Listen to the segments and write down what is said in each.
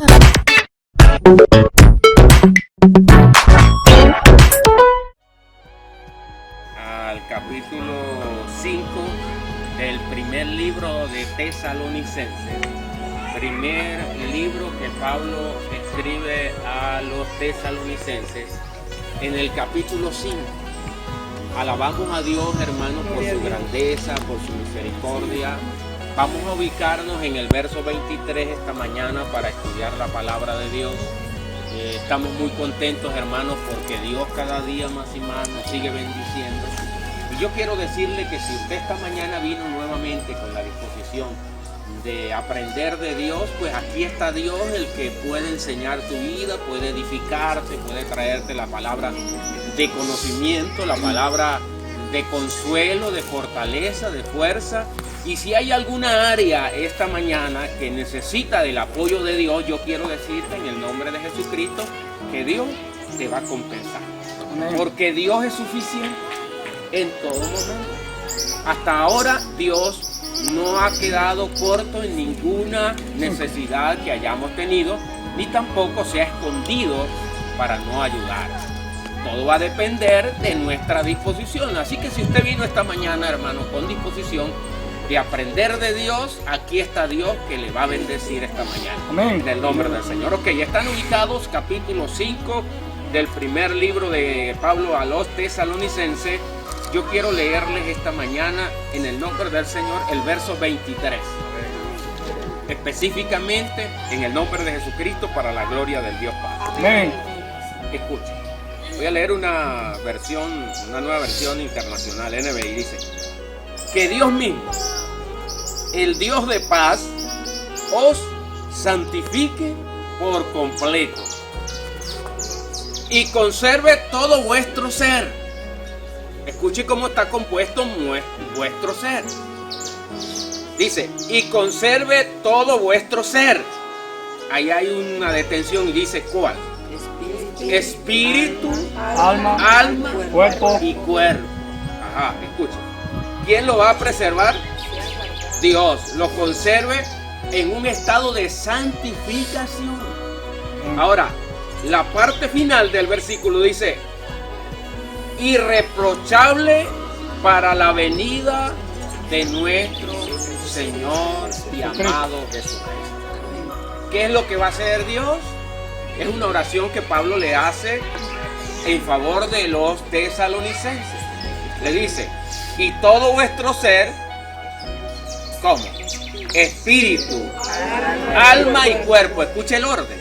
Al capítulo 5 del primer libro de Tesalonicenses. Primer libro que Pablo escribe a los tesalonicenses. En el capítulo 5. Alabamos a Dios, hermanos, por su grandeza, por su misericordia. Vamos a ubicarnos en el verso 23 esta mañana para estudiar la palabra de Dios. Estamos muy contentos, hermanos, porque Dios cada día más y más nos sigue bendiciendo. Y yo quiero decirle que si usted esta mañana vino nuevamente con la disposición de aprender de Dios, pues aquí está Dios, el que puede enseñar tu vida, puede edificarte, puede traerte la palabra de conocimiento, la palabra de consuelo, de fortaleza, de fuerza. Y si hay alguna área esta mañana que necesita del apoyo de Dios, yo quiero decirte en el nombre de Jesucristo que Dios te va a compensar. Amén. Porque Dios es suficiente en todo momento. Hasta ahora Dios no ha quedado corto en ninguna necesidad que hayamos tenido, ni tampoco se ha escondido para no ayudar. Todo va a depender de nuestra disposición. Así que si usted vino esta mañana, hermano, con disposición de aprender de Dios, aquí está Dios que le va a bendecir esta mañana. Amén. En el nombre del Señor. Ok, están ubicados capítulo 5 del primer libro de Pablo a los tesalonicenses. Yo quiero leerles esta mañana en el nombre del Señor el verso 23. Específicamente en el nombre de Jesucristo para la gloria del Dios Padre. Amén. Escuchen. Voy a leer una nueva versión internacional, NBI, dice: que Dios mismo, el Dios de paz, os santifique por completo y conserve todo vuestro ser. Escuche cómo está compuesto vuestro ser. Dice, y conserve todo vuestro ser. Ahí hay una detención y dice, ¿cuál? Espíritu, alma, cuerpo y cuerpo. Ajá, escucha. ¿Quién lo va a preservar? Dios. Lo conserve en un estado de santificación. Ahora, la parte final del versículo dice, irreprochable para la venida de nuestro Señor y amado Jesucristo. ¿Qué es lo que va a hacer Dios? Es una oración que Pablo le hace en favor de los tesalonicenses. Le dice, y todo vuestro ser, ¿cómo? Espíritu, alma y cuerpo. Escuche el orden.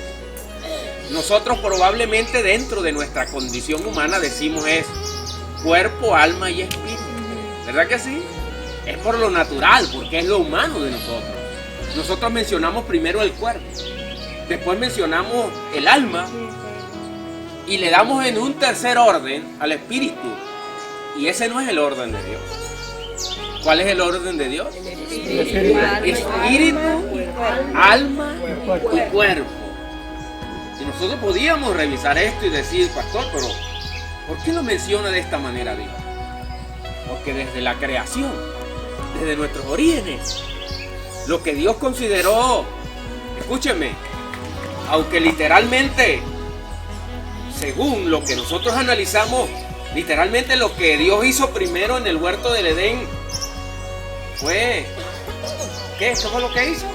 Nosotros probablemente dentro de nuestra condición humana decimos es cuerpo, alma y espíritu. ¿Verdad que sí? Es por lo natural, porque es lo humano de nosotros. Nosotros mencionamos primero el cuerpo, después mencionamos el alma y le damos en un tercer orden al espíritu. Y ese no es el orden de Dios. ¿Cuál es el orden de Dios? Espíritu, alma y cuerpo. Y nosotros podíamos revisar esto y decir, pastor, pero ¿por qué lo menciona de esta manera Dios? Porque desde la creación, desde nuestros orígenes, lo que Dios consideró, escúchenme, aunque literalmente, según lo que nosotros analizamos, literalmente lo que Dios hizo primero en el huerto del Edén fue, ¿qué? ¿Eso fue lo que hizo?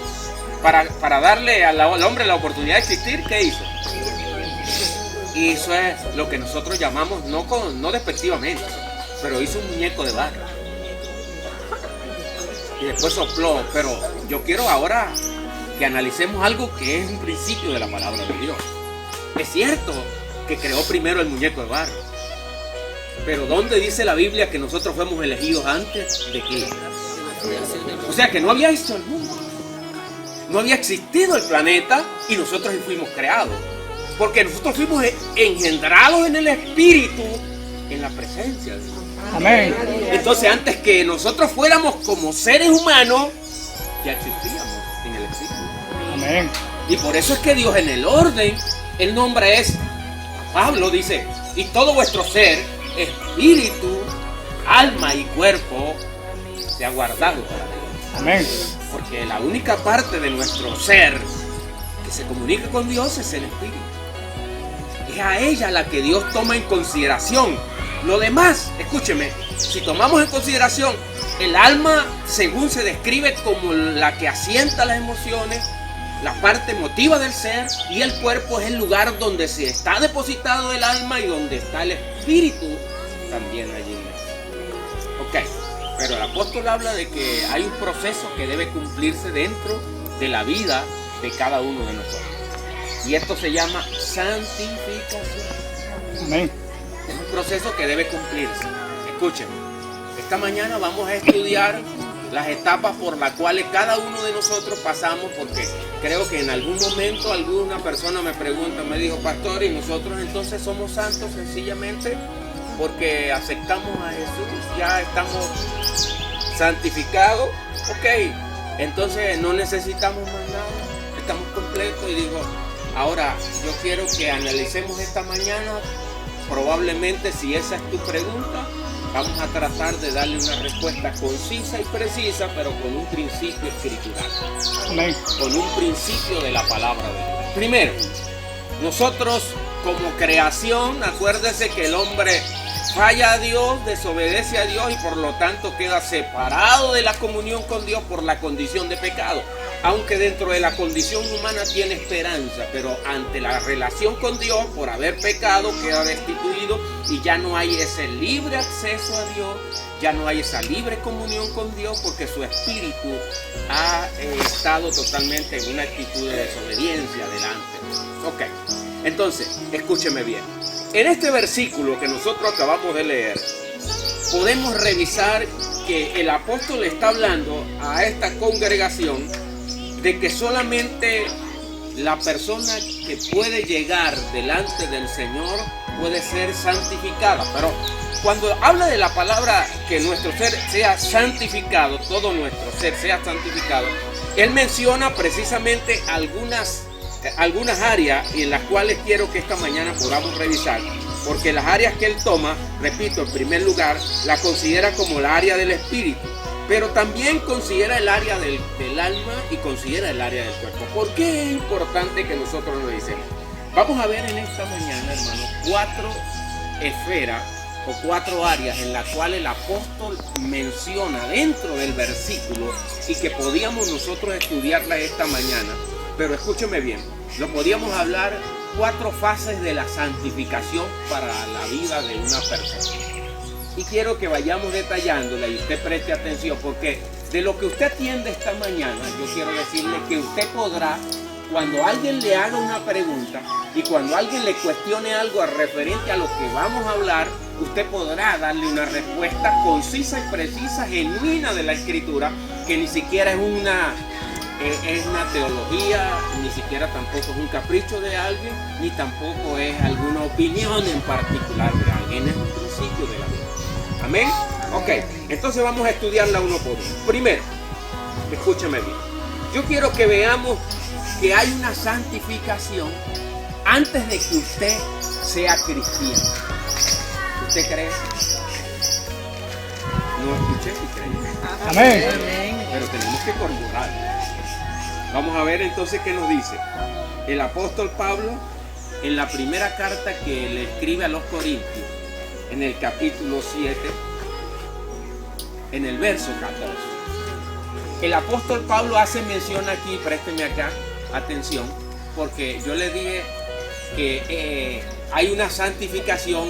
Para darle al hombre la oportunidad de existir, ¿qué hizo? Y eso es lo que nosotros llamamos, no despectivamente, pero hizo un muñeco de barro. Y después sopló. Pero yo quiero ahora que analicemos algo que es un principio de la palabra de Dios. Es cierto que creó primero el muñeco de barro, pero ¿dónde dice la Biblia que nosotros fuimos elegidos antes de qué? O sea que no había hecho el mundo, no había existido el planeta y nosotros fuimos creados. Porque nosotros fuimos engendrados en el Espíritu, en la presencia de Dios. Amén. Entonces, antes que nosotros fuéramos como seres humanos, ya existíamos en el Espíritu. Amén. Y por eso es que Dios en el orden, el nombre es, Pablo dice, y todo vuestro ser, espíritu, alma y cuerpo, se ha guardado para Dios. Amén. Porque la única parte de nuestro ser que se comunica con Dios es el Espíritu. Es a ella la que Dios toma en consideración. Lo demás, escúcheme, si tomamos en consideración el alma, según se describe como la que asienta las emociones, la parte emotiva del ser, y el cuerpo es el lugar donde se está depositado el alma y donde está el espíritu también allí. Ok, pero el apóstol habla de que hay un proceso que debe cumplirse dentro de la vida de cada uno de nosotros. Y esto se llama santificación. Amén. Es un proceso que debe cumplirse. Escúchenme, esta mañana vamos a estudiar las etapas por las cuales cada uno de nosotros pasamos, porque creo que en algún momento alguna persona me pregunta, me dijo, pastor, ¿y nosotros entonces somos santos sencillamente porque aceptamos a Jesús? ¿Ya estamos santificados? Ok, entonces no necesitamos más nada, estamos completos. Y digo, ahora yo quiero que analicemos esta mañana, probablemente si esa es tu pregunta, vamos a tratar de darle una respuesta concisa y precisa, pero con un principio escritural. Amén. Con un principio de la palabra de Dios. Primero, nosotros como creación, acuérdese que el hombre falla a Dios, desobedece a Dios y por lo tanto queda separado de la comunión con Dios por la condición de pecado. Aunque dentro de la condición humana tiene esperanza, pero ante la relación con Dios, por haber pecado, queda destituido y ya no hay ese libre acceso a Dios, ya no hay esa libre comunión con Dios, porque su espíritu ha estado totalmente en una actitud de desobediencia delante. Ok, entonces, escúcheme bien. En este versículo que nosotros acabamos de leer, podemos revisar que el apóstol está hablando a esta congregación de que solamente la persona que puede llegar delante del Señor puede ser santificada. Pero cuando habla de la palabra que nuestro ser sea santificado, todo nuestro ser sea santificado, él menciona precisamente algunas áreas en las cuales quiero que esta mañana podamos revisar. Porque las áreas que él toma, repito, en primer lugar, la considera como la área del espíritu, pero también considera el área del alma y considera el área del cuerpo. ¿Por qué es importante que nosotros lo dicemos? Vamos a ver en esta mañana, hermanos, 4 esferas o 4 áreas en las cuales el apóstol menciona dentro del versículo y que podíamos nosotros estudiarla esta mañana. Pero escúcheme bien, lo podíamos hablar 4 fases de la santificación para la vida de una persona. Y quiero que vayamos detallándola y usted preste atención, porque de lo que usted atiende esta mañana, yo quiero decirle que usted podrá, cuando alguien le haga una pregunta y cuando alguien le cuestione algo referente a lo que vamos a hablar, usted podrá darle una respuesta concisa y precisa, genuina de la Escritura, que ni siquiera es una teología, ni siquiera tampoco es un capricho de alguien, ni tampoco es alguna opinión en particular de alguien, es un principio de la vida. Amén. Ok, entonces vamos a estudiarla uno por uno. Primero, escúchame bien. Yo quiero que veamos que hay una santificación antes de que usted sea cristiano. ¿Usted cree? No escuché si cree. Amén. Pero tenemos que corroborar. Vamos a ver entonces qué nos dice el apóstol Pablo en la primera carta que le escribe a los Corintios, en el capítulo 7, en el verso 14. El apóstol Pablo hace mención aquí, présteme acá atención, porque yo le dije que hay una santificación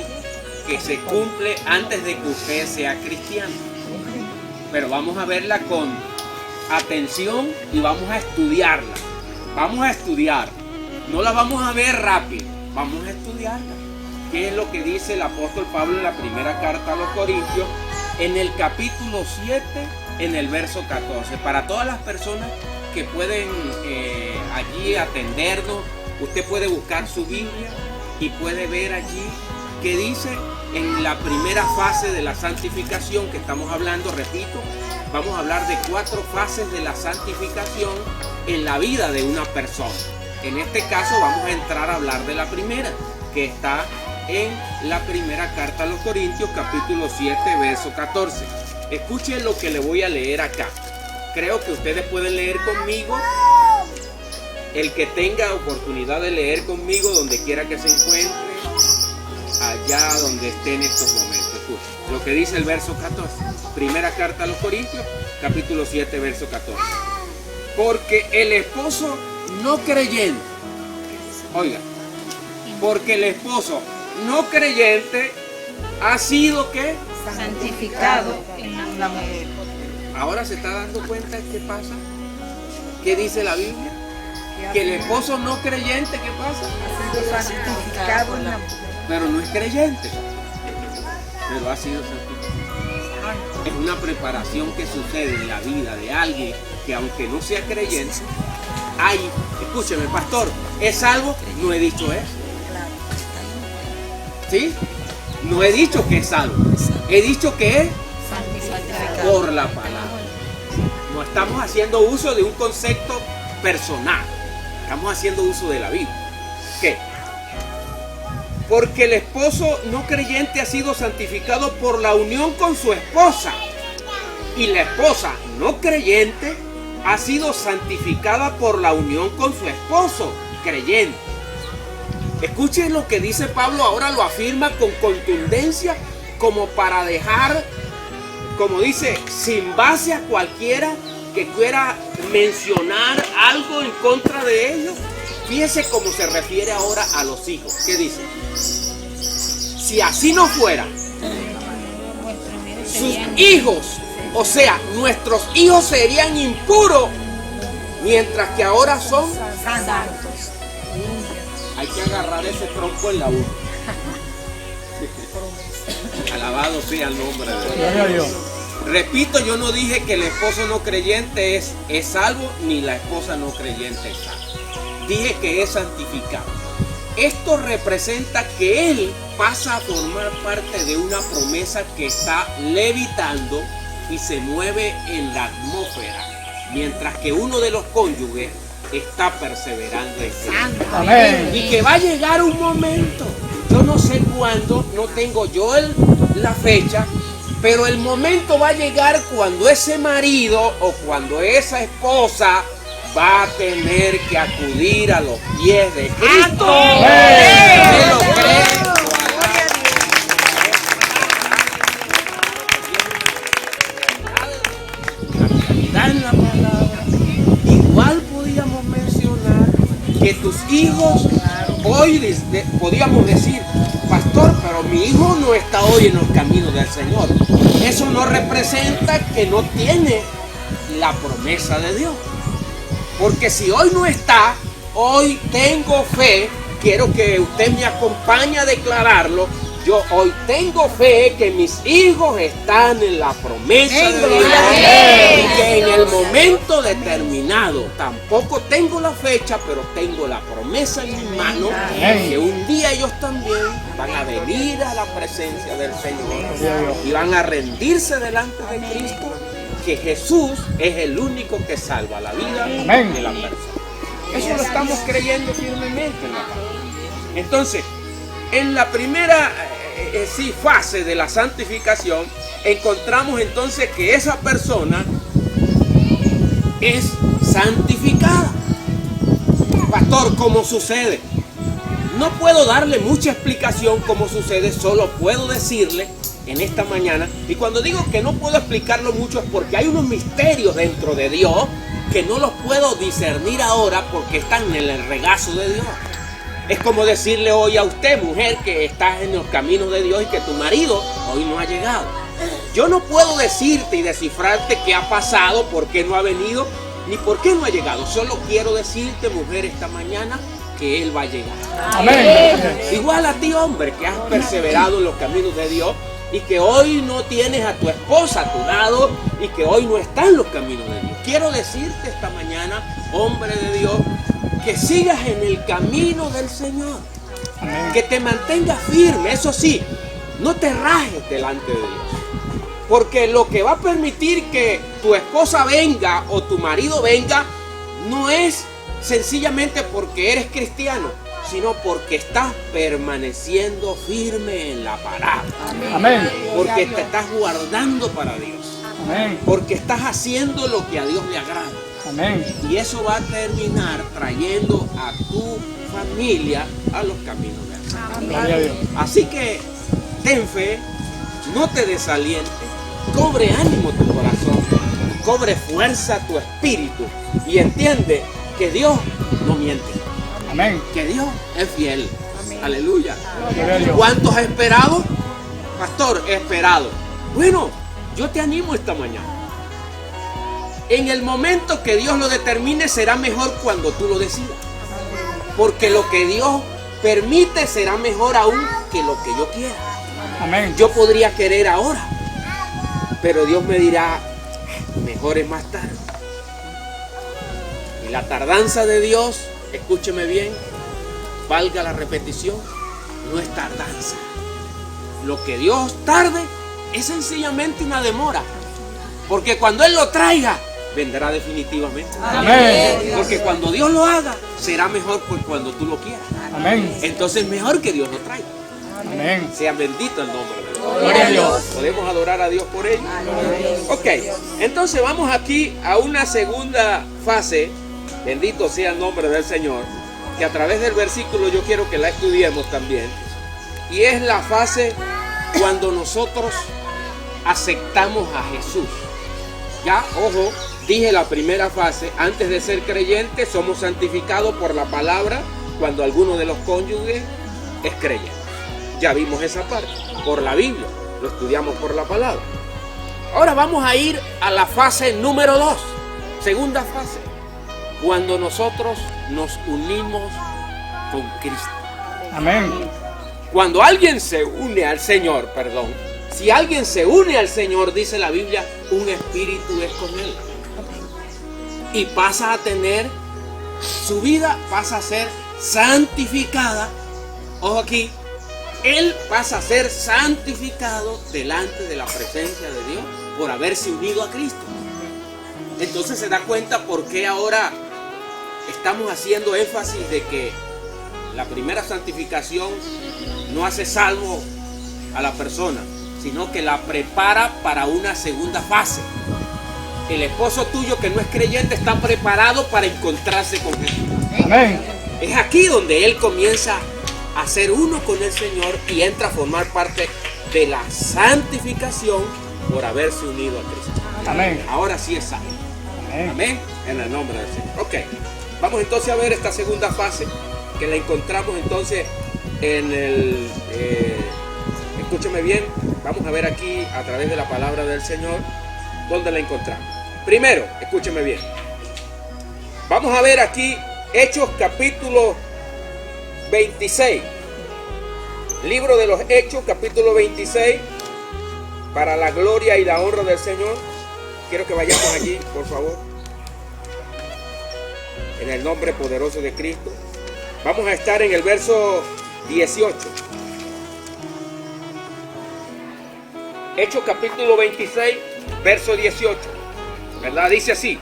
que se cumple antes de que usted sea cristiano. Pero vamos a verla con atención y vamos a estudiarla. Vamos a estudiar. No la vamos a ver rápido, vamos a estudiarla. ¿Qué es lo que dice el apóstol Pablo en la primera carta a los Corintios, en el capítulo 7, en el verso 14? Para todas las personas que pueden allí atendernos, usted puede buscar su Biblia y puede ver allí que dice en la primera fase de la santificación que estamos hablando. Repito, vamos a hablar de 4 fases de la santificación en la vida de una persona. En este caso vamos a entrar a hablar de la primera, que está en la primera carta a los Corintios, capítulo 7, verso 14. Escuchen lo que le voy a leer acá. Creo que ustedes pueden leer conmigo el que tenga oportunidad de leer conmigo donde quiera que se encuentre, allá donde esté en estos momentos. Escucha lo que dice el verso 14. Primera carta a los Corintios, capítulo 7, verso 14. Porque el esposo no creyente, oiga, porque el esposo no creyente ha sido ¿qué? Santificado en la mujer. Ahora se está dando cuenta qué pasa. ¿Qué dice la Biblia? Que el esposo no creyente, ¿qué pasa? Santificado en la mujer. Pero no es creyente, pero ha sido santificado. Es una preparación que sucede en la vida de alguien que aunque no sea creyente, hay, escúcheme pastor, ¿es salvo? No he dicho eso. ¿Sí? No he dicho que es salvo. He dicho que es por la palabra. No estamos haciendo uso de un concepto personal. Estamos haciendo uso de la Biblia. ¿Qué? Porque el esposo no creyente ha sido santificado por la unión con su esposa. Y la esposa no creyente ha sido santificada por la unión con su esposo creyente. Escuchen lo que dice Pablo, ahora lo afirma con contundencia, como para dejar, como dice, sin base a cualquiera que quiera mencionar algo en contra de ellos. Fíjese cómo se refiere ahora a los hijos. ¿Qué dice? Si así no fuera, sus hijos, o sea, nuestros hijos serían impuros, mientras que ahora son Santos. Hay que agarrar ese tronco en la boca. Alabado sea el nombre de Dios. Repito, yo no dije que el esposo no creyente es salvo, ni la esposa no creyente es salvo. Dije que es santificado. Esto representa que él pasa a formar parte de una promesa que está levitando y se mueve en la atmósfera, mientras que uno de los cónyuges está perseverando en Cristo. Amén. Y que va a llegar un momento, yo no sé cuándo, no tengo yo la fecha, pero el momento va a llegar cuando ese marido o cuando esa esposa va a tener que acudir a los pies de Cristo. ¿Usted lo cree? En la palabra. Igual podíamos mencionar que tus hijos hoy podíamos decir, pastor, pero mi hijo no está hoy en los caminos del Señor. Eso no representa que no tiene la promesa de Dios. Porque si hoy no está, hoy tengo fe, quiero que usted me acompañe a declararlo. Yo hoy tengo fe que mis hijos están en la promesa de Dios y que en el momento determinado, tampoco tengo la fecha, pero tengo la promesa en mi mano, que un día ellos también van a venir a la presencia del Señor y van a rendirse delante de Cristo, que Jesús es el único que salva la vida de la persona. Eso lo estamos creyendo firmemente en la palabra. Entonces, en la primera fase de la santificación, encontramos entonces que esa persona es santificada. Pastor, ¿cómo sucede? No puedo darle mucha explicación cómo sucede, solo puedo decirle en esta mañana, y cuando digo que no puedo explicarlo mucho es porque hay unos misterios dentro de Dios que no los puedo discernir ahora porque están en el regazo de Dios. Es como decirle hoy a usted, mujer, que estás en los caminos de Dios y que tu marido hoy no ha llegado. Yo no puedo decirte y descifrarte qué ha pasado, por qué no ha venido, ni por qué no ha llegado. Solo quiero decirte, mujer, esta mañana que Él va a llegar. Amén. Igual a ti, hombre, que has perseverado en los caminos de Dios y que hoy no tienes a tu esposa a tu lado y que hoy no está en los caminos de Dios. Quiero decirte esta mañana, hombre de Dios, que sigas en el camino del Señor. Amén. Que te mantengas firme. Eso sí, no te rajes delante de Dios. Porque lo que va a permitir que tu esposa venga o tu marido venga no es sencillamente porque eres cristiano, sino porque estás permaneciendo firme en la palabra. Amén. Porque te estás guardando para Dios. Amén. Porque estás haciendo lo que a Dios le agrada. Amén. Y eso va a terminar trayendo a tu familia a los caminos del Señor. Gloria a Dios. Así que ten fe, no te desalientes, cobre ánimo tu corazón, cobre fuerza tu espíritu y entiende que Dios no miente, Amén. que Dios es fiel. Aleluya. Gloria a Dios. ¿Cuántos has esperado? Pastor, he esperado. Bueno, yo te animo esta mañana. En el momento que Dios lo determine será mejor cuando tú lo decidas. Porque lo que Dios permite será mejor aún que lo que yo quiera. Amén. Yo podría querer ahora, pero Dios me dirá, mejor es más tarde. Y la tardanza de Dios, escúcheme bien, valga la repetición, no es tardanza. Lo que Dios tarde es sencillamente una demora. Porque cuando Él lo traiga, vendrá definitivamente. Amén. Porque cuando Dios lo haga, será mejor que cuando tú lo quieras. Amén. Entonces mejor que Dios lo traiga. Amén. Sea bendito el nombre de Dios. Gloria a Dios. ¿Podemos adorar a Dios por ello? Ok, entonces vamos aquí a una segunda fase. Bendito sea el nombre del Señor. Que a través del versículo yo quiero que la estudiemos también. Y es la fase cuando nosotros aceptamos a Jesús. Ya, ojo, dije la primera fase. Antes de ser creyentes somos santificados por la palabra cuando alguno de los cónyuges es creyente. Ya vimos esa parte, por la Biblia, lo estudiamos por la palabra. Ahora vamos a ir a la fase número 2, segunda fase, cuando nosotros nos unimos con Cristo. Amén. Cuando alguien se une al Señor, perdón, si alguien se une al Señor, dice la Biblia, un espíritu es con él. Y pasa a tener, su vida pasa a ser santificada. Ojo aquí. Él pasa a ser santificado delante de la presencia de Dios por haberse unido a Cristo. Entonces se da cuenta por qué ahora estamos haciendo énfasis de que la primera santificación no hace salvo a la persona, sino que la prepara para una segunda fase. El esposo tuyo que no es creyente está preparado para encontrarse con Jesús. Amén. Es aquí donde él comienza a ser uno con el Señor y entra a formar parte de la santificación por haberse unido a Cristo. Amén. Ahora sí es salvo. Amén. Amén. En el nombre del Señor. Ok. Vamos entonces a ver esta segunda fase que la encontramos entonces en el... escúcheme bien. Vamos a ver aquí a través de la palabra del Señor dónde la encontramos. Primero, escúcheme bien. Vamos a ver aquí Hechos capítulo 26. Libro de los Hechos, capítulo 26. Para la gloria y la honra del Señor. Quiero que vayamos allí, por favor. En el nombre poderoso de Cristo. Vamos a estar en el verso 18. Hechos capítulo 26, verso 18. ¿Verdad? Dice así.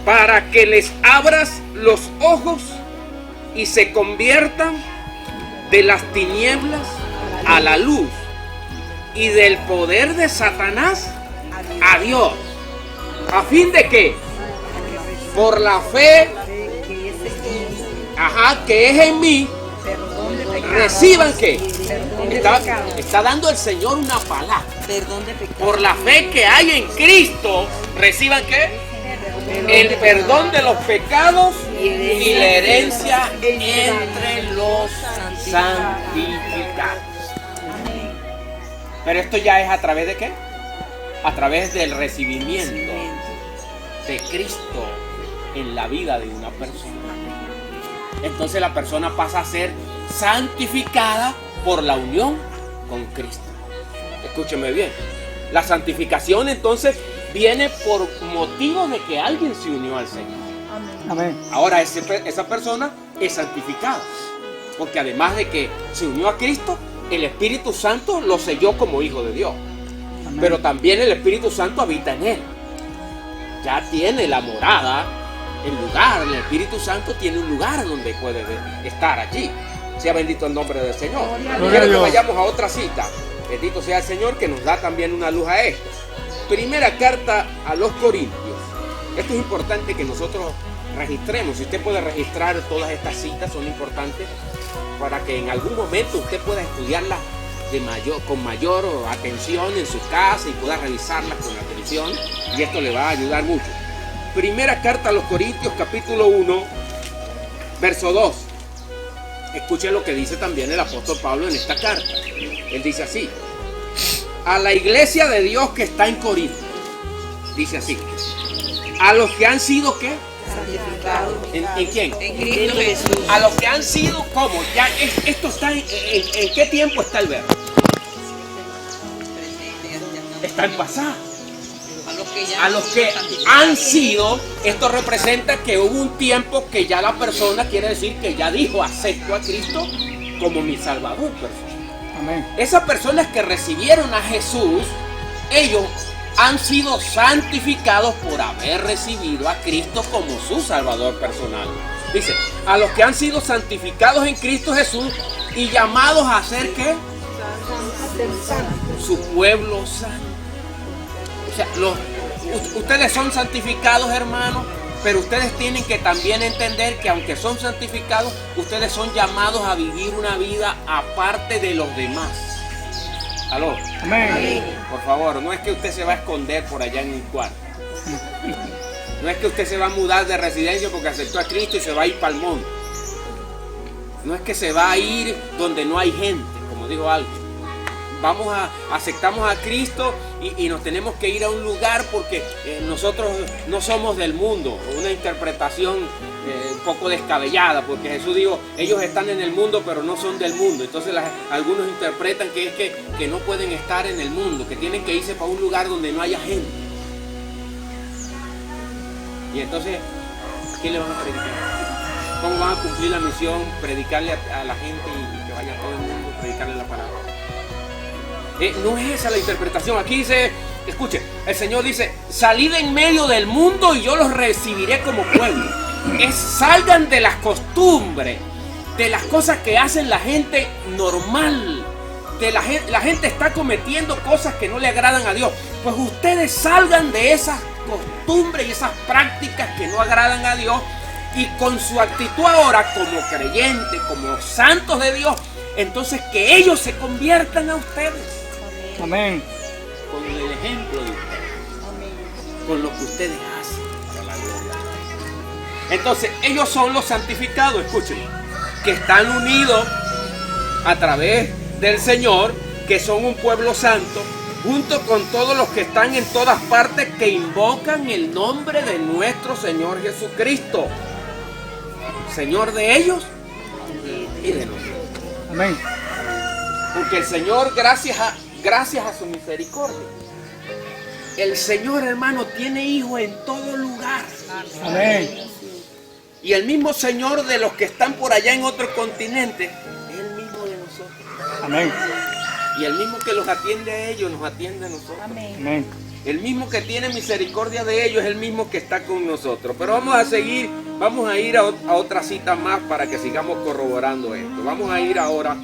Para que les abras los ojos y se conviertan de las tinieblas a la luz y del poder de Satanás a Dios, a fin de que por la fe que es en mí reciban que está dando el Señor una palabra. Por la fe que hay en Cristo reciban que el perdón de los pecados y la herencia entre los santificados. Pero esto ya es a través de ¿qué? A través del recibimiento de Cristo en la vida de una persona. Entonces la persona pasa a ser santificada por la unión con Cristo. Escúcheme bien. La santificación entonces viene por motivo de que alguien se unió al Señor. Amén. Ahora esa persona es santificada. Porque además de que se unió a Cristo, el Espíritu Santo lo selló como hijo de Dios. Amén. Pero también el Espíritu Santo habita en él. Ya tiene la morada, el lugar. El Espíritu Santo tiene un lugar donde puede estar allí. Sea bendito el nombre del Señor. Quiero que vayamos a otra cita. Bendito sea el Señor que nos da también una luz a esto. Primera carta a los Corintios, Esto es importante que nosotros registremos. Si usted puede registrar todas estas citas, son importantes para que en algún momento usted pueda estudiarlas con mayor atención en su casa y pueda revisarlas con atención, y esto le va a ayudar mucho. Primera carta a los Corintios, capítulo 1, verso 2. Escuchen lo que dice también el apóstol Pablo en esta carta. Él dice así: a la iglesia de Dios que está en Corinto, dice así, a los que han sido, ¿qué? Santificado. ¿En quién? En Cristo Jesús. A los que han sido, ¿cómo? Ya esto está en qué tiempo está el verbo. Está en pasado. A los que han sido, esto representa que hubo un tiempo que ya la persona, quiere decir que ya dijo: acepto a Cristo como mi Salvador personal. Amén. Esas personas que recibieron a Jesús, ellos han sido santificados por haber recibido a Cristo como su Salvador personal. Dice, a los que han sido santificados en Cristo Jesús y llamados a ser, ¿qué? Su pueblo santo. O sea, ustedes son santificados, hermanos, pero ustedes tienen que también entender que aunque son santificados, ustedes son llamados a vivir una vida aparte de los demás. ¿Aló? Amén. Por favor, no es que usted se va a esconder por allá en un cuarto. No es que usted se va a mudar de residencia porque aceptó a Cristo y se va a ir para el monte. No es que se va a ir donde no hay gente, como dijo alguien. Aceptamos a Cristo y nos tenemos que ir a un lugar porque nosotros no somos del mundo. Una interpretación un poco descabellada, porque Jesús dijo, ellos están en el mundo pero no son del mundo. Entonces algunos interpretan que es que no pueden estar en el mundo, que tienen que irse para un lugar donde no haya gente. Y entonces, ¿qué le van a predicar? ¿Cómo van a cumplir la misión? Predicarle a la gente y que vaya todo el mundo, predicarle la palabra. No es esa la interpretación. Aquí dice, escuche, el Señor dice, salid en medio del mundo y yo los recibiré como pueblo. Salgan de las costumbres, de las cosas que hacen la gente normal. La gente está cometiendo cosas que no le agradan a Dios. Pues ustedes salgan de esas costumbres y esas prácticas que no agradan a Dios, y con su actitud ahora como creyentes, como santos de Dios, entonces que ellos se conviertan a ustedes. Amén. Con el ejemplo de ustedes, con lo que ustedes hacen para la gloria de Dios. Entonces ellos son los santificados, escuchen, que están unidos a través del Señor, que son un pueblo santo, junto con todos los que están en todas partes, que invocan el nombre de nuestro Señor Jesucristo, Señor de ellos y de nosotros. Amén. Porque el Señor, gracias a su misericordia, el Señor, hermano, tiene hijos en todo lugar. Amén. Y el mismo Señor de los que están por allá en otro continente es el mismo de nosotros. Amén. Y el mismo que los atiende a ellos nos atiende a nosotros. Amén. El mismo que tiene misericordia de ellos es el mismo que está con nosotros. Pero vamos a ir a otra cita más para que sigamos corroborando esto. Vamos a ir ahora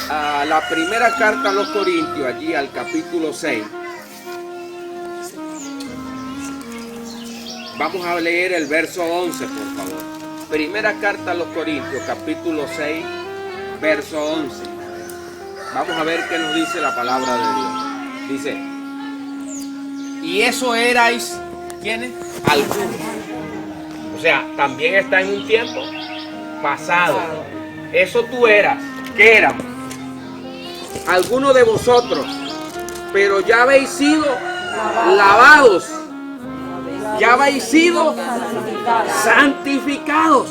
a la primera carta a los Corintios, allí al capítulo 6. Vamos a leer el verso 11, por favor. Primera carta a los Corintios, capítulo 6, verso 11. Vamos a ver qué nos dice la palabra de Dios. Dice, y eso erais, ¿quiénes? Algunos. O sea, también está en un tiempo pasado. Eso tú eras. ¿Qué éramos? Algunos de vosotros, pero ya habéis sido lavados. Ya habéis sido santificados.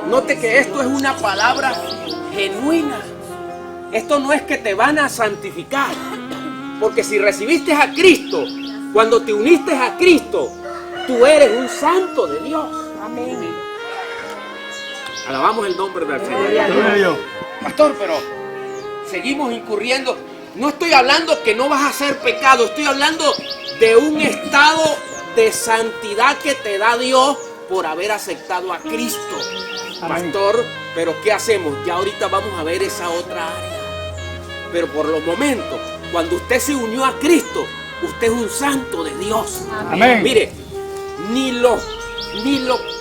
Note que esto es una palabra genuina. Esto no es que te van a santificar. Porque si recibiste a Cristo, cuando te uniste a Cristo, tú eres un santo de Dios. Amén. Alabamos el nombre del Señor. Pastor, pero seguimos incurriendo. No estoy hablando que no vas a hacer pecado. Estoy hablando de un estado de santidad que te da Dios por haber aceptado a Cristo. Amén. Pastor, pero ¿qué hacemos? Ya ahorita vamos a ver esa otra área. Pero por los momentos, cuando usted se unió a Cristo, usted es un santo de Dios. Amén. Mire, ni lo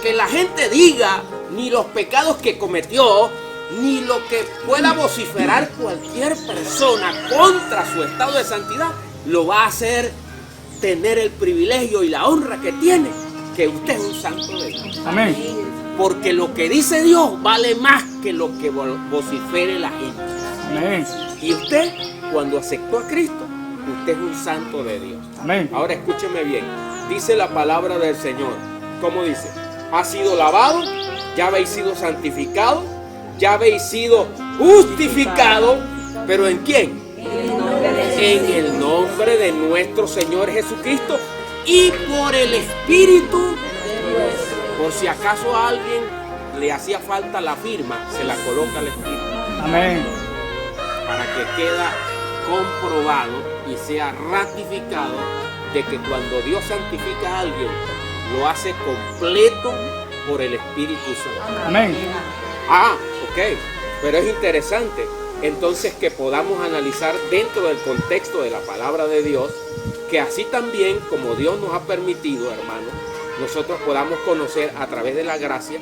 que la gente diga, ni los pecados que cometió, ni lo que pueda vociferar cualquier persona contra su estado de santidad, lo va a hacer tener el privilegio y la honra que tiene, que usted es un santo de Dios. Amén. Porque lo que dice Dios vale más que lo que vocifere la gente. Amén. Y usted, cuando aceptó a Cristo, usted es un santo de Dios. Amén. Ahora escúcheme bien. Dice la palabra del Señor. ¿Cómo dice? Ha sido lavado, ya habéis sido santificado, ya habéis sido justificado. ¿Pero en quién? En el nombre de nuestro Señor Jesucristo y por el Espíritu. Por si acaso a alguien le hacía falta la firma, se la coloca al Espíritu. Amén. Para que queda comprobado y sea ratificado de que cuando Dios santifica a alguien, lo hace completo por el Espíritu Santo. Amén. Ah, ok. Pero es interesante entonces que podamos analizar dentro del contexto de la palabra de Dios, que así también como Dios nos ha permitido, hermanos, nosotros podamos conocer a través de la gracia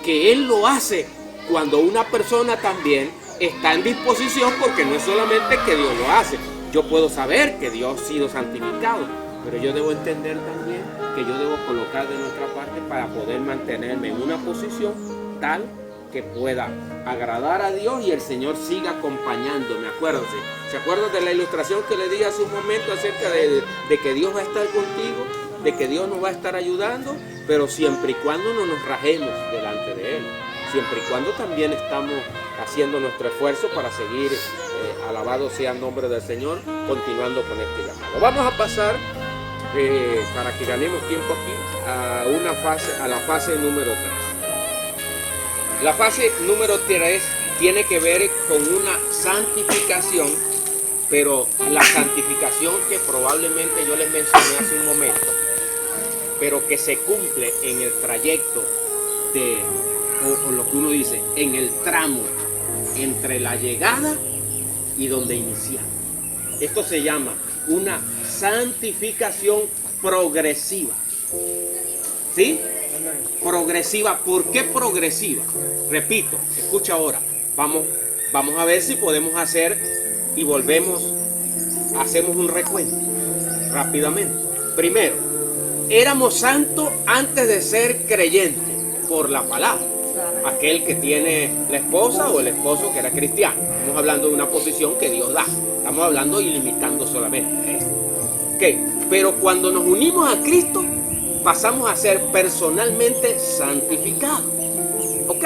que Él lo hace cuando una persona también está en disposición, porque no es solamente que Dios lo hace. Yo puedo saber que Dios ha sido santificado, pero yo debo entender también que yo debo colocar de nuestra parte para poder mantenerme en una posición tal que pueda agradar a Dios y el Señor siga acompañándome. Acuérdense, ¿se acuerdan de la ilustración que le di hace un momento acerca de que Dios va a estar contigo, de que Dios nos va a estar ayudando, pero siempre y cuando no nos rajemos delante de Él, siempre y cuando también estamos haciendo nuestro esfuerzo para seguir, alabado sea el nombre del Señor, continuando con este llamado. Vamos a pasar, para que ganemos tiempo aquí, a la fase número 3. La fase número 3 tiene que ver con una santificación, pero la santificación que probablemente yo les mencioné hace un momento, pero que se cumple en el trayecto de, o lo que uno dice, en el tramo entre la llegada y donde iniciamos. Esto se llama una santificación progresiva. ¿Sí? Progresiva. ¿Por qué progresiva? Repito, escucha ahora. Vamos a ver si podemos hacer y hacemos un recuento rápidamente. Primero, éramos santos antes de ser creyentes por la palabra. Aquel que tiene la esposa o el esposo que era cristiano. Estamos hablando de una posición que Dios da. Estamos hablando ilimitando solamente esto. Ok, pero cuando nos unimos a Cristo, pasamos a ser personalmente santificados. Ok,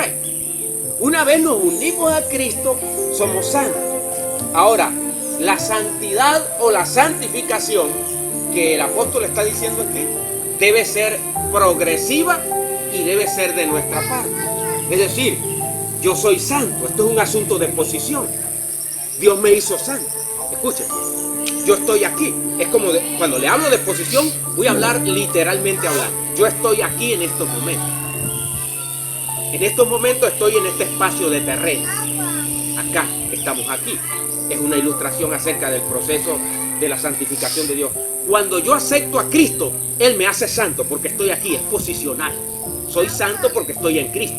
una vez nos unimos a Cristo, somos santos. Ahora, la santidad o la santificación que el apóstol está diciendo aquí debe ser progresiva y debe ser de nuestra parte. Es decir, yo soy santo. Esto es un asunto de posición. Dios me hizo santo. Escuchen, yo estoy aquí. Es como cuando le hablo de posición, voy a hablar literalmente hablando. Yo estoy aquí en estos momentos. En estos momentos estoy en este espacio de terreno. Acá, estamos aquí. Es una ilustración acerca del proceso de la santificación de Dios. Cuando yo acepto a Cristo, Él me hace santo porque estoy aquí, es posicional. Soy santo porque estoy en Cristo.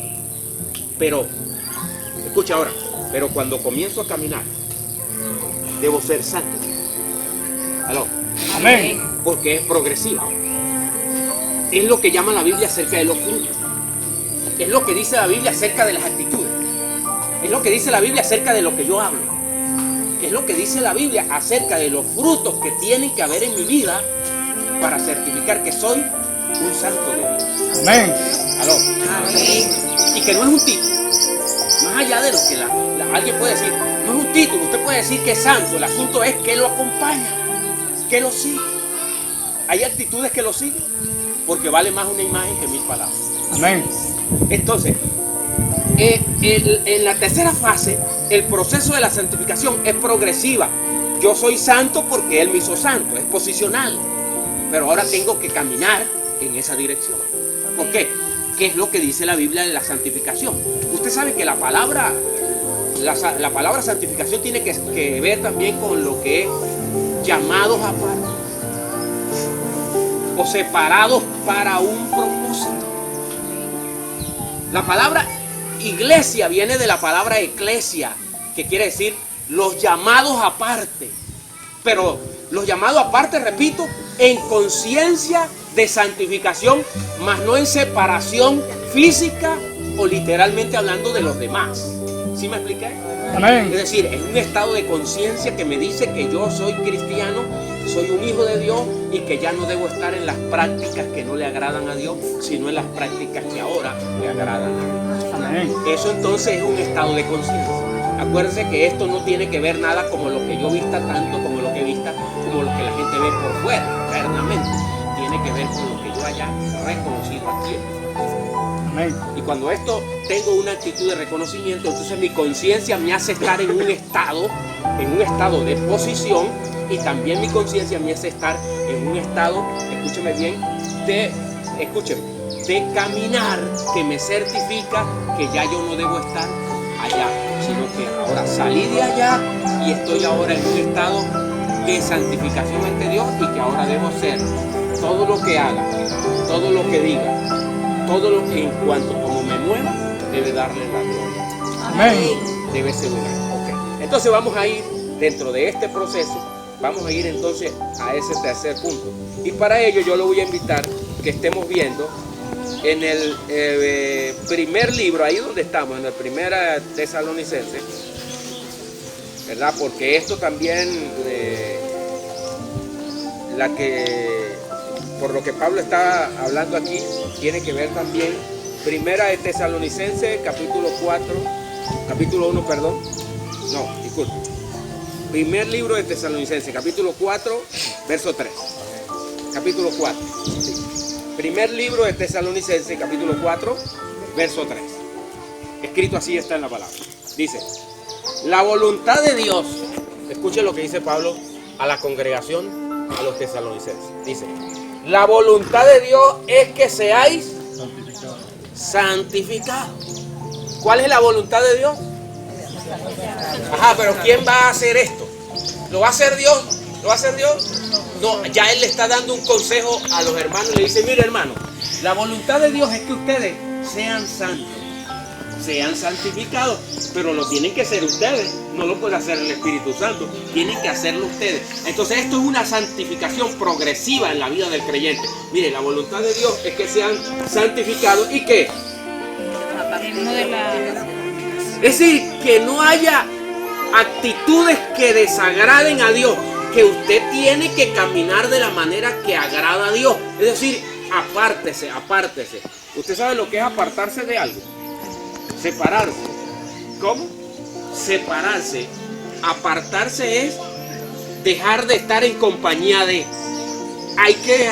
Pero, escucha ahora, pero cuando comienzo a caminar, debo ser santo. ¿Aló? Amén. Porque es progresiva. Es lo que llama la Biblia acerca de los frutos. Es lo que dice la Biblia acerca de las actitudes. Es lo que dice la Biblia acerca de lo que yo hablo. Es lo que dice la Biblia acerca de los frutos que tienen que haber en mi vida para certificar que soy un santo de Dios. Amén. ¿Aló? Amén. Y que no es un título. Más allá de lo que alguien puede decir, no es un título. Usted puede decir que es santo. El asunto es que lo acompaña, que lo sigue. Hay actitudes que lo siguen, porque vale más una imagen que 1000 palabras. Amén. Entonces, en la tercera fase, el proceso de la santificación es progresiva. Yo soy santo porque Él me hizo santo, es posicional. Pero ahora tengo que caminar en esa dirección. ¿Por qué? ¿Qué es lo que dice la Biblia de la santificación? Usted sabe que la palabra santificación tiene que ver también con lo que es llamados aparte o separados para un propósito. La palabra iglesia viene de la palabra eclesia, que quiere decir los llamados aparte. Pero los llamados aparte, repito, en conciencia de santificación, mas no en separación física o literalmente hablando de los demás. ¿Sí me expliqué? Amén. Es decir, es un estado de conciencia que me dice que yo soy cristiano, soy un hijo de Dios y que ya no debo estar en las prácticas que no le agradan a Dios, sino en las prácticas que ahora le agradan a Dios. Amén. Eso entonces es un estado de conciencia. Acuérdense que esto no tiene que ver nada como lo que yo vista tanto, como lo que vista, como lo que la gente ve por fuera, internamente. Tiene que ver con lo que yo haya reconocido aquí. Amén. Y cuando esto tengo una actitud de reconocimiento, entonces mi conciencia me hace estar en un estado de posición, y también mi conciencia me hace estar en un estado, escúcheme bien, de caminar, que me certifica que ya yo no debo estar allá, sino que ahora salí de allá y estoy ahora en un estado de santificación ante Dios, y que ahora debo ser todo lo que haga, todo lo que diga, todo lo que en cuanto como me mueva, debe darle la gloria. Amén. Debe ser una. Ok. Entonces vamos a ir dentro de este proceso, vamos a ir entonces a ese tercer punto. Y para ello yo lo voy a invitar que estemos viendo en el primer libro, ahí donde estamos, en el primer Tesalonicense, ¿verdad? Porque esto también, por lo que Pablo está hablando aquí, tiene que ver también. Primera de Tesalonicense, capítulo 1, perdón. No, disculpe. Primer libro de Tesalonicense, capítulo 4, verso 3. Capítulo 4. Sí. Primer libro de Tesalonicense, capítulo 4, verso 3. Escrito así está en la palabra. Dice: la voluntad de Dios, escuchen lo que dice Pablo a la congregación, a los tesalonicenses. Dice: la voluntad de Dios es que seáis santificados. ¿Cuál es la voluntad de Dios? Ajá, pero ¿quién va a hacer esto? ¿Lo va a hacer Dios? ¿Lo va a hacer Dios? No, ya Él le está dando un consejo a los hermanos. Le dice: mire, hermano, la voluntad de Dios es que ustedes sean santos, sean santificados, pero lo tienen que hacer ustedes, no lo puede hacer el Espíritu Santo, tienen que hacerlo ustedes. Entonces esto es una santificación progresiva en la vida del creyente. Mire, la voluntad de Dios es que sean santificados y que, es decir, que no haya actitudes que desagraden a Dios, que usted tiene que caminar de la manera que agrada a Dios. Es decir, apártese. ¿Usted sabe lo que es apartarse de algo? Separarse. ¿Cómo? Separarse. Apartarse es dejar de estar en compañía de. Hay que,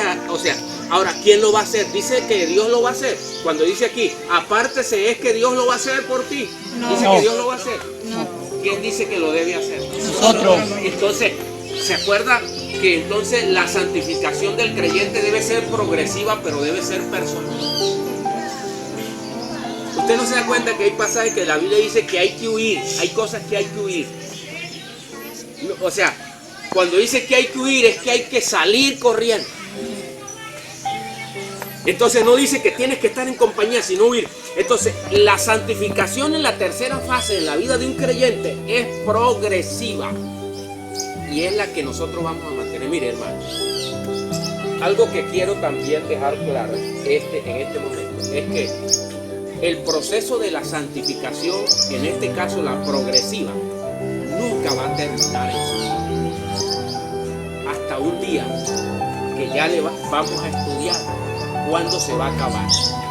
ahora, ¿quién lo va a hacer? Dice que Dios lo va a hacer. Cuando dice aquí, apártese, ¿es que Dios lo va a hacer por ti? No. Dice que Dios lo va a hacer. No. ¿Quién dice que lo debe hacer? Nosotros. Entonces, ¿se acuerda que entonces la santificación del creyente debe ser progresiva, pero debe ser personal? Usted no se da cuenta que hay pasajes que la Biblia dice que hay que huir, hay cosas que hay que huir. O sea, cuando dice que hay que huir es que hay que salir corriendo. Entonces no dice que tienes que estar en compañía, sino huir. Entonces la santificación en la tercera fase en la vida de un creyente es progresiva. Y es la que nosotros vamos a mantener. Mire, hermano, algo que quiero también dejar claro en este momento es que el proceso de la santificación, en este caso la progresiva, nunca va a terminar en su vida. Hasta un día que ya vamos a estudiar cuándo se va a acabar.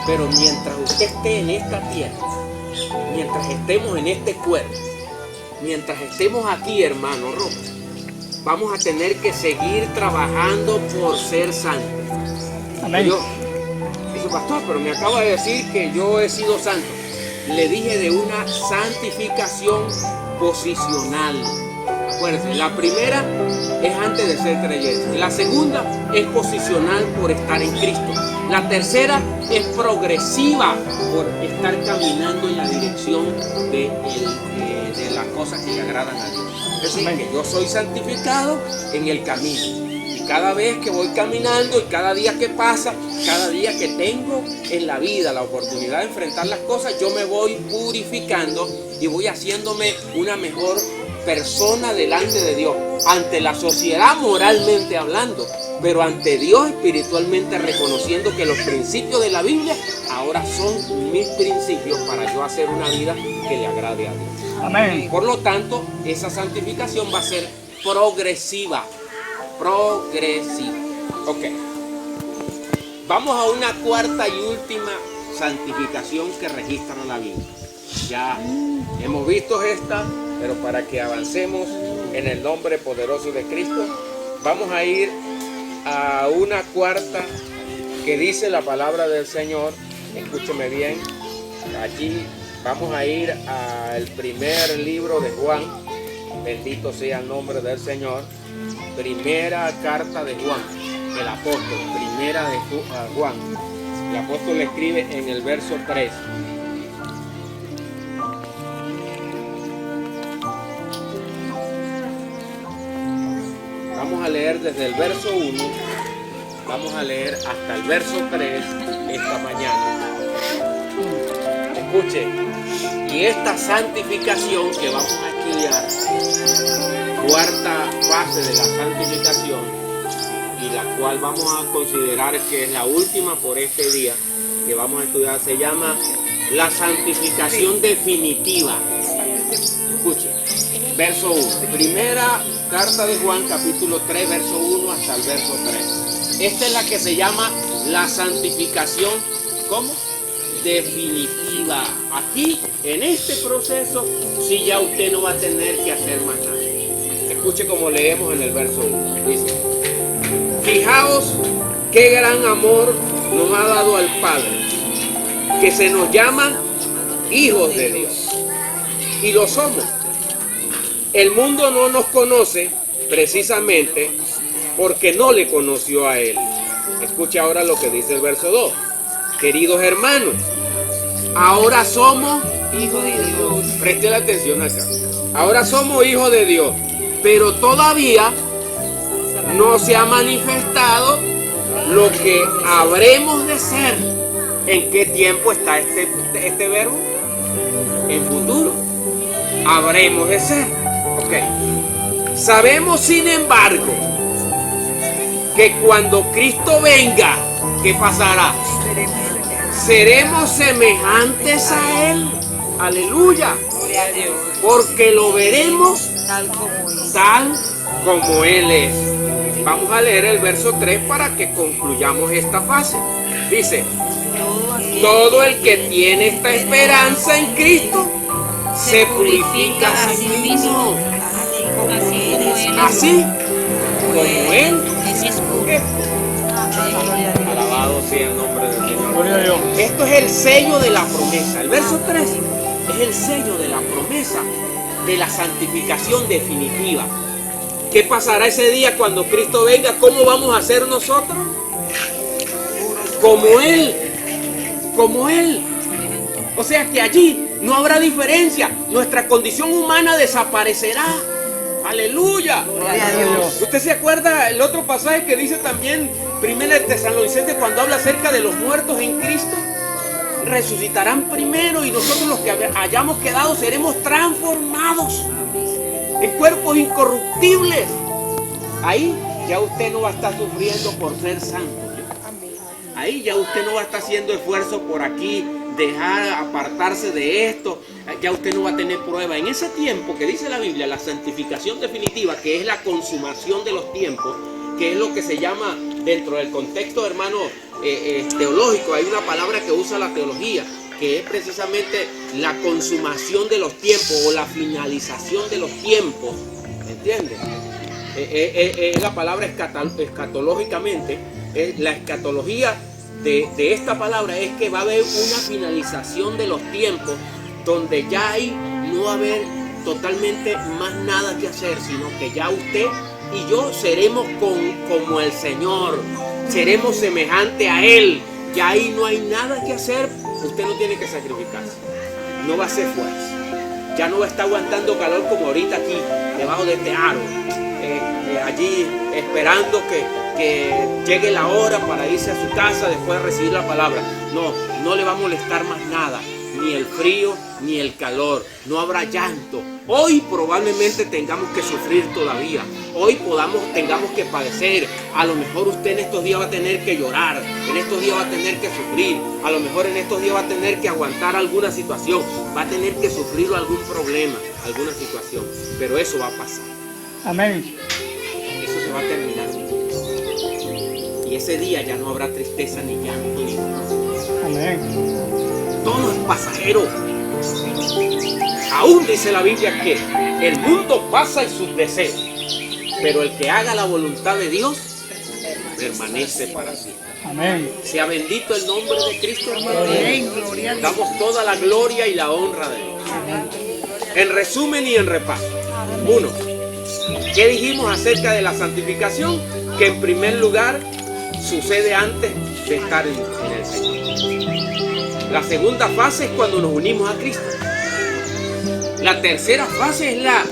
Pero mientras usted esté en esta tierra, mientras estemos en este cuerpo, mientras estemos aquí, hermano Roca, vamos a tener que seguir trabajando por ser santos. Amén. Dice, pastor, pero me acaba de decir que yo he sido santo. Le dije de una santificación posicional. Acuérdense, la primera es antes de ser creyente. La segunda es posicional por estar en Cristo. La tercera es progresiva por estar caminando en la dirección de las cosas que le agradan a Dios. Es decir, que yo soy santificado en el camino. Y cada vez que voy caminando y cada día que pasa, cada día que tengo en la vida la oportunidad de enfrentar las cosas, yo me voy purificando y voy haciéndome una mejor persona delante de Dios, ante la sociedad moralmente hablando, pero ante Dios espiritualmente, reconociendo que los principios de la Biblia ahora son mis principios para yo hacer una vida que le agrade a Dios. Amén. Por lo tanto, esa santificación va a ser progresiva. Ok. Vamos a una cuarta y última santificación que registra la Biblia. Ya hemos visto esta, pero para que avancemos en el nombre poderoso de Cristo, vamos a ir a una cuarta que dice la palabra del Señor. Escúcheme bien. Allí vamos a ir al primer libro de Juan. Bendito sea el nombre del Señor. Primera carta de Juan, el apóstol. Primera de Juan. El apóstol escribe en el verso 3. Vamos a leer desde el verso 1, vamos a leer hasta el verso 3 esta mañana. Escuche, y esta santificación que vamos a estudiar, cuarta fase de la santificación, y la cual vamos a considerar que es la última por este día que vamos a estudiar, se llama la santificación definitiva. Escuche, verso 1, primera carta de Juan, capítulo 3, verso 1 hasta el verso 3. Esta es la que se llama la santificación, ¿cómo? Definitiva. Aquí, en este proceso, sí ya usted no va a tener que hacer más nada. Escuche como leemos en el verso 1. Dice: fijaos qué gran amor nos ha dado al Padre, que se nos llama hijos de Dios. Y lo somos. El mundo no nos conoce precisamente porque no le conoció a Él. Escucha ahora lo que dice el verso 2. Queridos hermanos, ahora somos hijos de Dios. Preste la atención acá. Ahora somos hijos de Dios, pero todavía no se ha manifestado lo que habremos de ser. ¿En qué tiempo está este verbo? En futuro. Habremos de ser. Ok. Sabemos, sin embargo, que cuando Cristo venga, ¿qué pasará? Seremos semejantes a Él. Aleluya. Porque lo veremos tal como Él es. Vamos a leer el verso 3 para que concluyamos esta fase. Dice: todo el que tiene esta esperanza en Cristo se purifica a sí mismo, así como Él es puro. Alabado sea el nombre del Señor. Gloria a Dios. Esto es el sello de la promesa. El verso 3 es el sello de la promesa de la santificación definitiva. ¿Qué pasará ese día cuando Cristo venga? ¿Cómo vamos a ser nosotros? Como Él. Como Él. O sea que allí no habrá diferencia. Nuestra condición humana desaparecerá. Aleluya. ¿Usted se acuerda el otro pasaje que dice también 1 Tesalonicenses, cuando habla acerca de los muertos en Cristo? Resucitarán primero y nosotros los que hayamos quedado seremos transformados en cuerpos incorruptibles. Ahí ya usted no va a estar sufriendo por ser santo. Ahí ya usted no va a estar haciendo esfuerzo por aquí, dejar, apartarse de esto. Ya usted no va a tener prueba. En ese tiempo que dice la Biblia, la santificación definitiva, que es la consumación de los tiempos, que es lo que se llama dentro del contexto, hermano, teológico. Hay una palabra que usa la teología, que es precisamente la consumación de los tiempos o la finalización de los tiempos. ¿Entiendes? La palabra escatológicamente, la escatología de esta palabra es que va a haber una finalización de los tiempos donde ya ahí no va a haber totalmente más nada que hacer, sino que ya usted y yo seremos como el Señor, seremos semejante a Él. Ya ahí no hay nada que hacer. Usted no tiene que sacrificarse, no va a hacer fuerza, ya no va a estar aguantando calor como ahorita aquí debajo de este árbol. allí esperando que llegue la hora para irse a su casa después de recibir la palabra. No le va a molestar más nada, ni el frío ni el calor, no habrá llanto. Hoy probablemente tengamos que sufrir todavía, hoy tengamos que padecer. A lo mejor usted en estos días va a tener que llorar, en estos días va a tener que sufrir, a lo mejor en estos días va a tener que aguantar alguna situación, va a tener que sufrir algún problema, alguna situación, pero eso va a pasar. Amén. Eso se va a terminar. Y ese día ya no habrá tristeza ni llanto ni dolor. Amén. Todo es pasajero. Aún dice la Biblia que el mundo pasa y sus deseos, pero el que haga la voluntad de Dios permanece para siempre. Amén. Sea bendito el nombre de Cristo, hermano. Amén. Gloria a Dios. Damos toda la gloria y la honra de Dios. En resumen y en repaso. 1. ¿Qué dijimos acerca de la santificación? Que en primer lugar sucede antes de estar en el Señor. La segunda fase es cuando nos unimos a Cristo. La tercera fase es la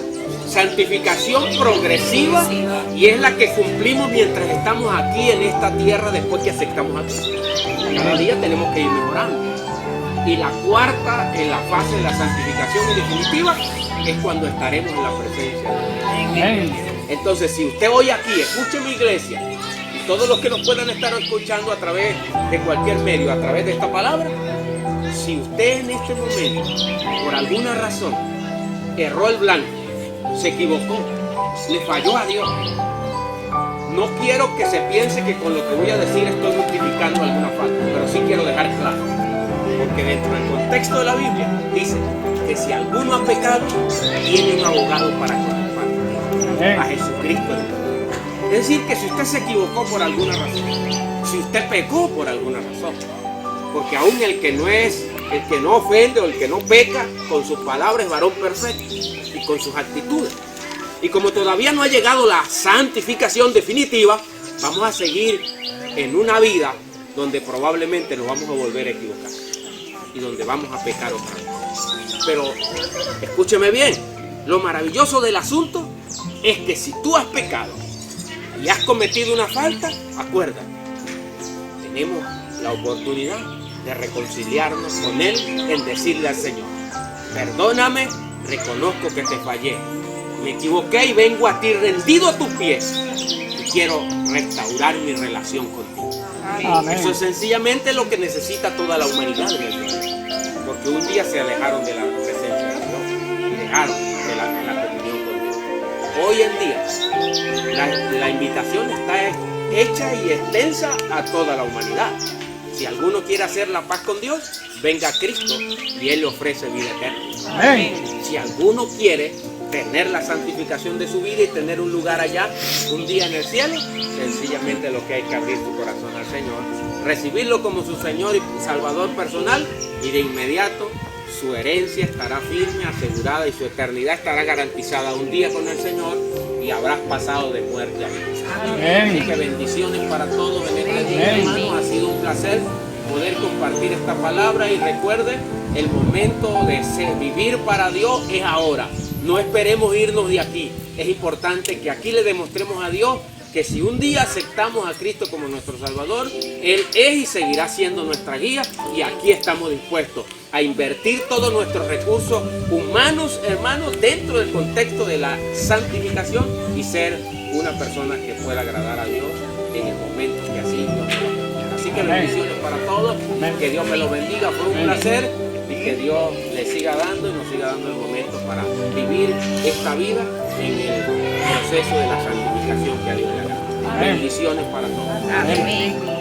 santificación progresiva y es la que cumplimos mientras estamos aquí en esta tierra después que aceptamos a Cristo. Cada día tenemos que ir mejorando. Y la cuarta, en la fase de la santificación definitiva, es cuando estaremos en la presencia de Dios. Amén. Entonces, si usted hoy aquí escuche mi iglesia y todos los que nos puedan estar escuchando a través de cualquier medio, a través de esta palabra, si usted en este momento, por alguna razón, erró el blanco, se equivocó, le falló a Dios, no quiero que se piense que con lo que voy a decir estoy justificando alguna falta, pero sí quiero dejar claro, porque dentro del contexto de la Biblia dice que si alguno ha pecado, tiene un abogado para condenar, a Jesucristo. Es decir, que si usted se equivocó por alguna razón, si usted pecó por alguna razón, porque aún el que no ofende o el que no peca, con sus palabras es varón perfecto y con sus actitudes. Y como todavía no ha llegado la santificación definitiva, vamos a seguir en una vida donde probablemente nos vamos a volver a equivocar y donde vamos a pecar otra vez. Pero escúcheme bien, lo maravilloso del asunto es que si tú has pecado y has cometido una falta, acuérdate, tenemos la oportunidad de reconciliarnos con Él en decirle al Señor: perdóname, reconozco que te fallé, me equivoqué y vengo a ti rendido a tus pies y quiero restaurar mi relación contigo. Amén. Eso es sencillamente lo que necesita toda la humanidad en el planeta, porque un día se alejaron de la presencia de Dios y dejaron de la comunión con Dios. Hoy en día la invitación está hecha y extensa a toda la humanidad. Si alguno quiere hacer la paz con Dios, venga a Cristo y Él le ofrece vida eterna. Amén. Si alguno quiere tener la santificación de su vida y tener un lugar allá, un día en el cielo, sencillamente lo que hay que abrir tu corazón al Señor, recibirlo como su Señor y Salvador personal, y de inmediato su herencia estará firme, asegurada, y su eternidad estará garantizada un día con el Señor y habrás pasado de muerte a vida. Así que bendiciones para todos en este día, hermanos. Ha sido un placer poder compartir esta palabra, y recuerde, el momento de vivir para Dios es ahora. No esperemos irnos de aquí. Es importante que aquí le demostremos a Dios que si un día aceptamos a Cristo como nuestro Salvador, Él es y seguirá siendo nuestra guía, y aquí estamos dispuestos a invertir todos nuestros recursos humanos, hermanos, dentro del contexto de la santificación y ser una persona que pueda agradar a Dios en el momento que así Dios nos lo. Así que bendiciones para todos, que Dios me los bendiga, fue un placer, y que Dios le siga dando y nos siga dando el momento para vivir esta vida en el proceso de la santificación que a Dios le agrada. Bendiciones para todos. Amén.